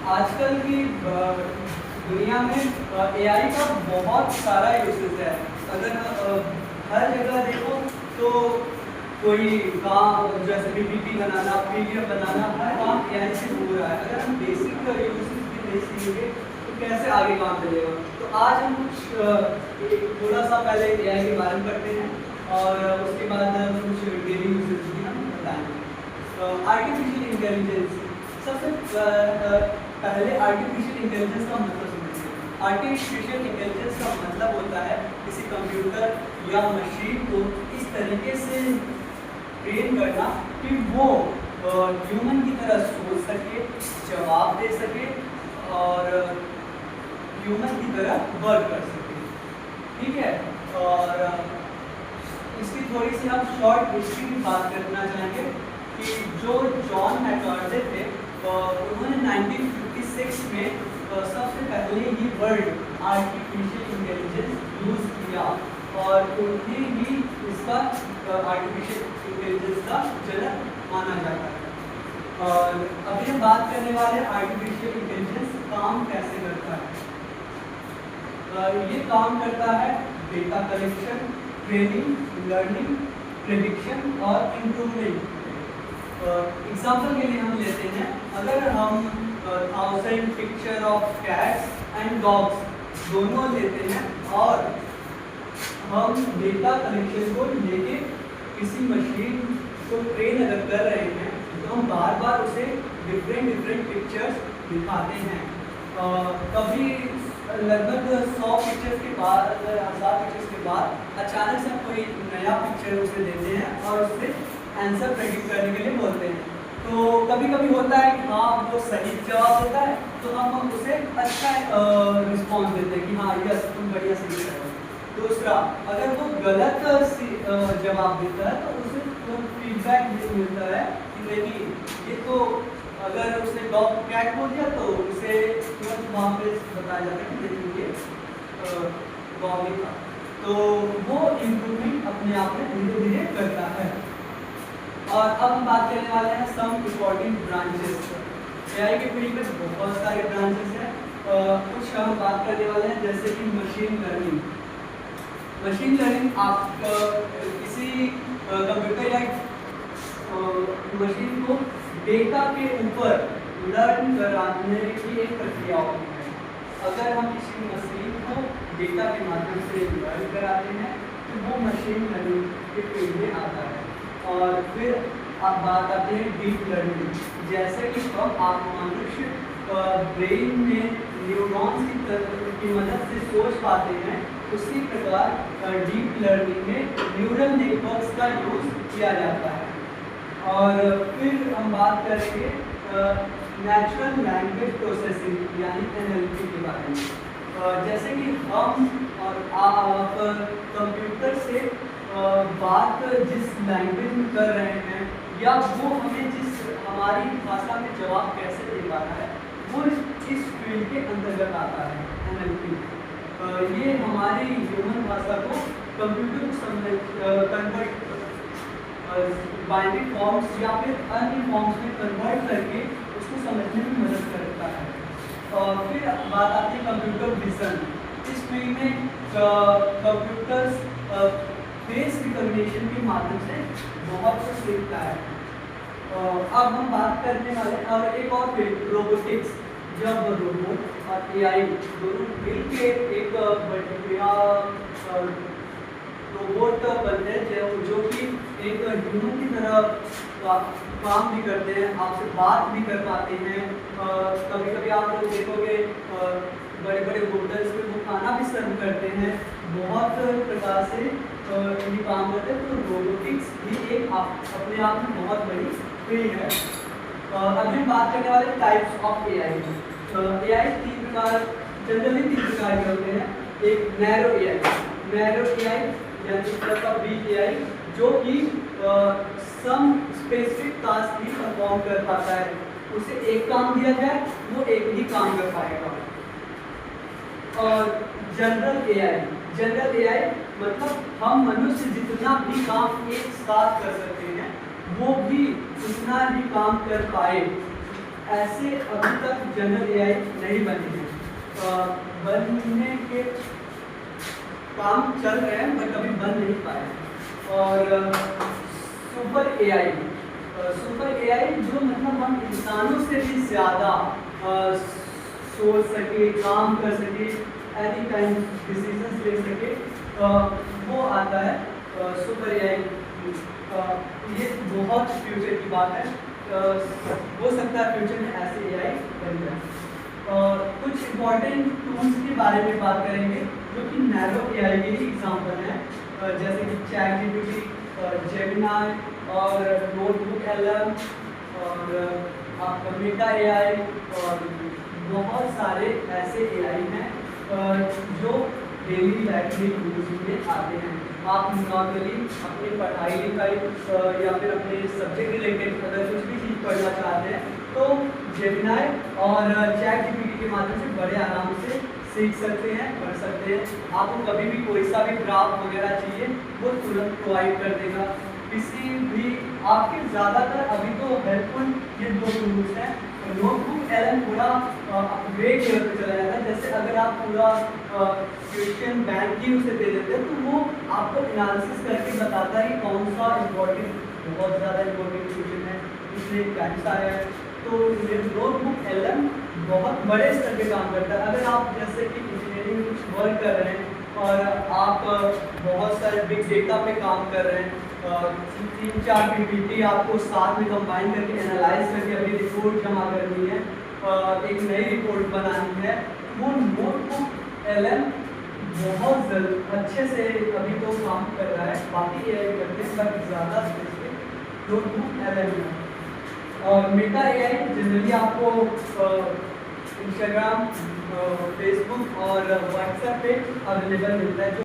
आजकल की दुनिया में एआई का बहुत सारा यूसेज है। अगर हर जगह देखो तो कोई काम जैसे पीपीटी बनाना, पीडीएफ बनाना, हर काम एआई से हो रहा है। अगर हम बेसिक यूसेज भी नहीं सीखेंगे तो कैसे आगे काम चलेगा। तो आज हम कुछ थोड़ा सा पहले एआई के बारे में पढ़ते हैं और उसके बाद कुछ डेली यूसेज भी हम बताएंगे। आर्टिफिशियल इंटेलिजेंस, सबसे पहले आर्टिफिशियल इंटेलिजेंस का मतलब समझिए। आर्टिफिशियल इंटेलिजेंस का मतलब होता है किसी कंप्यूटर या मशीन को इस तरीके से ट्रेन करना कि वो ह्यूमन की तरह सोच सके, जवाब दे सके और ह्यूमन की तरह वर्क कर सके। ठीक है। और इसकी थोड़ी सी हम शॉर्ट हिस्ट्री की बात करना चाहेंगे कि जो जॉन मैककार्थे थे उन्होंने 1956 में सबसे पहले ही वर्ड आर्टिफिशियल इंटेलिजेंस यूज किया और उन्हें ही इसका आर्टिफिशियल इंटेलिजेंस का जनक माना जाता है। और अभी हम बात करने वाले आर्टिफिशियल इंटेलिजेंस काम कैसे करता है। ये काम करता है data collection, training, learning, prediction और इम्प्रूवमेंट। एग्जाम्पल के लिए हम लेते हैं, अगर हम 1000 picture of cats and dogs दोनों लेते हैं और हम डेटा कलेक्शन को लेके किसी मशीन को ट्रेन अगर कर रहे हैं तो हम बार बार उसे डिफरेंट पिक्चर्स दिखाते हैं। कभी लगभग 100 पिक्चर्स के बाद, 1000 पिक्चर्स के बाद अचानक से हम कोई नया पिक्चर उसे देते हैं और उससे आंसर प्रेडिक्ट करने के लिए बोलते हैं। तो कभी कभी होता है कि हाँ वो सही जवाब देता है तो हम उसे अच्छा रिस्पॉन्स देते हैं कि हाँ यस तुम बढ़िया सही कर रहे हो। दूसरा, अगर वो गलत जवाब देता है तो उसे फीडबैक मिलता है कि नहीं ये तो, अगर उसने डॉग कैट बोल दिया तो उसे तुरंत वहाँ पे बताया जाता है कि ये डॉग ही था। तो वो इम्प्रूवमेंट अपने आप में धीरे धीरे करता है। और अब हम बात करने वाले हैं सम इम्पोर्टेंट ब्रांचेस। एआई के फील्ड में बहुत सारे ब्रांचेस हैं। कुछ हम बात करने वाले हैं जैसे कि मशीन लर्निंग। मशीन लर्निंग आप किसी कंप्यूटर या मशीन को डेटा के ऊपर लर्न कराने की एक प्रक्रिया होती है। अगर हम किसी मशीन को डेटा के माध्यम से लर्न कराते हैं तो वो मशीन लर्निंग के फील्ड में आता है। और फिर आप बात आते हैं डीप लर्निंग। जैसे कि आप मनुष्य ब्रेन में न्यूरॉन्स की मदद से सोच पाते हैं, उसी प्रकार डीप लर्निंग में न्यूरल नेटवर्क्स का यूज किया जाता है। और फिर हम बात करेंगे नेचुरल लैंग्वेज प्रोसेसिंग यानी NLP के बारे में। जैसे कि हम और आप कंप्यूटर से बात जिस लैंग्वेज में कर रहे हैं या वो हमें जिस हमारी भाषा में जवाब कैसे दे पाना है वो इस फील्ड के अंतर्गत आता है NLP। ये हमारी ह्यूमन भाषा को कंप्यूटर को कन्वर्ट बाइनरी फॉर्म्स या फिर अन्य फॉर्म्स में कन्वर्ट करके उसको समझने में मदद करता है। और फिर बात आती है कंप्यूटर विजन। इस फील्ड में कंप्यूटर्स फेस रिकॉग्निशन के माध्यम से बहुत कुछ सीखता है। अब हम बात करने वाले और एक और फील्ड रोबोटिक्स। जब रोबोट और एआई दोनों मिलके एक बढ़िया रोबोट बनते हैं जो कि एक ह्यूमन की तरह काम भी करते हैं, आपसे बात भी कर पाते हैं। कभी कभी आप लोग देखोगे बड़े बड़े होटल्स में वो खाना भी सर्व करते हैं, बहुत प्रकार से ये काम करते हैं। तो रोबोटिक्स भी एक अपने आप में बहुत बड़ी फील्ड है। अभी हम बात करने वाले types of AI. AI generally तीन प्रकार के होते हैं। एक नैरो एआई यानी वीक एआई जो कि सम स्पेसिफिक टास्क भी परफॉर्म कर पाता है। उसे एक काम दिया जाए वो एक ही काम कर पाएगा। और जनरल एआई मतलब हम मनुष्य जितना भी काम एक साथ कर सकते हैं वो भी उतना ही काम कर पाए। ऐसे अभी तक जनरल एआई नहीं बने हैं। बनने के काम चल रहे हैं बट अभी बन नहीं पाए। और सुपर एआई जो मतलब हम इंसानों से भी ज़्यादा सोच सके, काम कर सके, एनी टाइम डिसीजंस ले सके, वो आता है सुपर एआई। ये बहुत फ्यूचर की बात है। हो सकता है फ्यूचर में ऐसे एआई बन जाए। कुछ इम्पॉर्टेंट टूल्स के बारे में बात करेंगे जो कि नैरो एआई के ही एग्जाम्पल हैं, जैसे कि चैटजीपीटी, जेमिनाई और नोटबुक एलएम और आपका मेटा एआई, और बहुत सारे ऐसे एआई हैं जो डेली लाइफ में यूज में आते हैं। आप नॉर्मली अपनी पढ़ाई लिखाई या फिर अपने सब्जेक्ट रिलेटेड अगर कुछ भी चीज़ पढ़ना चाहते हैं तो जेमिनाई और चैटजीपीटी के माध्यम से बड़े आराम से सीख सकते हैं, पढ़ सकते हैं। आपको कभी भी कोई सा भी ग्राफ वगैरह चाहिए वो तुरंत प्रोवाइड कर देगा। किसी भी आपके ज़्यादातर अभी तो हेल्पफुल ये दो टूल्स हैं। नोटबुक एलएम थोड़ा अपग्रेड लेवल पे चला जाता है। जैसे अगर आप पूरा क्वेश्चन बैंक की उसे दे देते हैं तो वो आपको एनालिसिस करके बताता है कि कौन सा इम्पोर्टेंट, बहुत ज़्यादा इम्पोर्टेंट क्वेश्चन है, इसलिए टाइम्स आया है। तो नोटबुक एलएम बहुत बड़े स्तर पे काम करता है। अगर आप जैसे कि इंजीनियरिंग में कुछ वर्क कर रहे हैं और आप बहुत सारे बिग डेटा पे काम कर रहे हैं, 3-4 पीपीटी आपको साथ में कंबाइन करके एनालाइज करके अपनी रिपोर्ट जमा करनी है, एक नई रिपोर्ट बनानी है, वो नोटबुक एलएम बहुत अच्छे से अभी तो काम कर रहा है। बाकी एआई करते हैं बट ज़्यादा स्पेसिफिक नोटबुक एलएम है। और मेटा एआई जनरली आपको इंस्टाग्राम, फेसबुक और व्हाट्सएप पे अवेलेबल मिलता है।